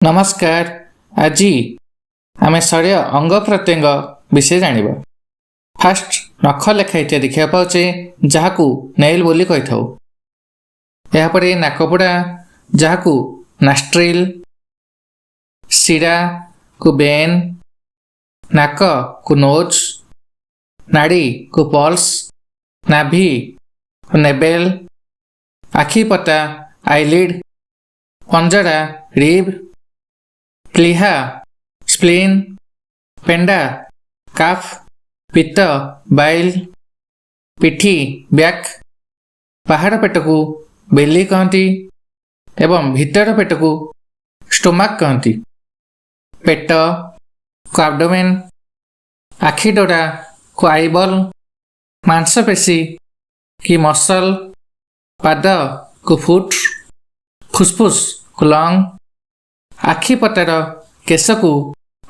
नमस्कार। आज आम शरीर अंग प्रत्यंग विषय जानिबा। फास्ट नख लेखाई देखा पाचे जहाँ को नेल बोली कही था। यापर नाकपड़ा जहाँ को नास्ट्रिल, शिरा को बेन, नाक को नोज, नाड़ी को पल्स, नाभि को नेबेल, आखिपता आईलिड, पंजरा रिब, प्लीहा स्प्लीन, पेंडा काफ, पित्त बाइल, पिठी बैक, बाहर पेट को बेली कहती एवं भीतर पेट को स्टोमाक कहती। पेट को एब्डोमेन, आखि डोरा को आईबल, मांसपेशी की मसल, पाद को फुट, फुसफुस को लंग, आखिपतार केश को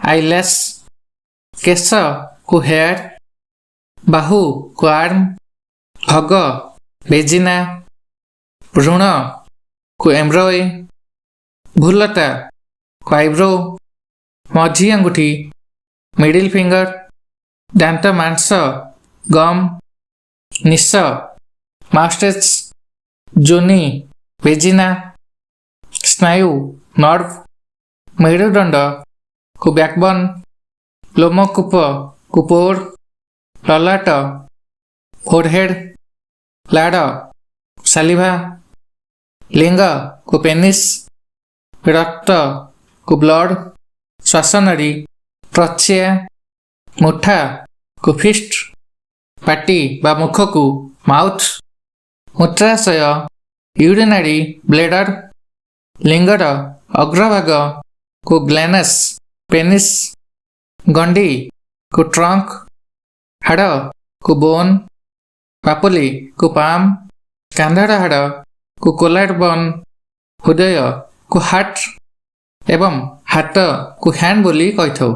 आईलैश, केश को हेयर, बाहु को आर्म, भग बेजिना, भ्रूण को एम्ब्रोय, भूलता को आईब्रो, मझी अंगुठी मिडिल फिंगर, दांत मांस गम, निश माउस्टेच, जोनी बेजिना, स्नायु नर्व, मेरुदंड को बैकबोन, लोमकूप को पोर, ललाट फोरहेड, लाड़ सालिभा, लिंग को पेनिस, रक्त को ब्लड, श्वासनली प्रच्छिया, मुठा को फिस्ट, पाटी बा मुख को माउथ, मूत्राशय यूरिनरी ब्लैडर, लिंगर अग्रभाग को ग्लैनस पेनिस, गंडी को ट्रंक, हाड़ को बोन, पापुली को पाम, कांधड़ हाड़ को कोलाइड बोन, हृदय को हार्ट एवं हाथ को हैंड बोली कही था।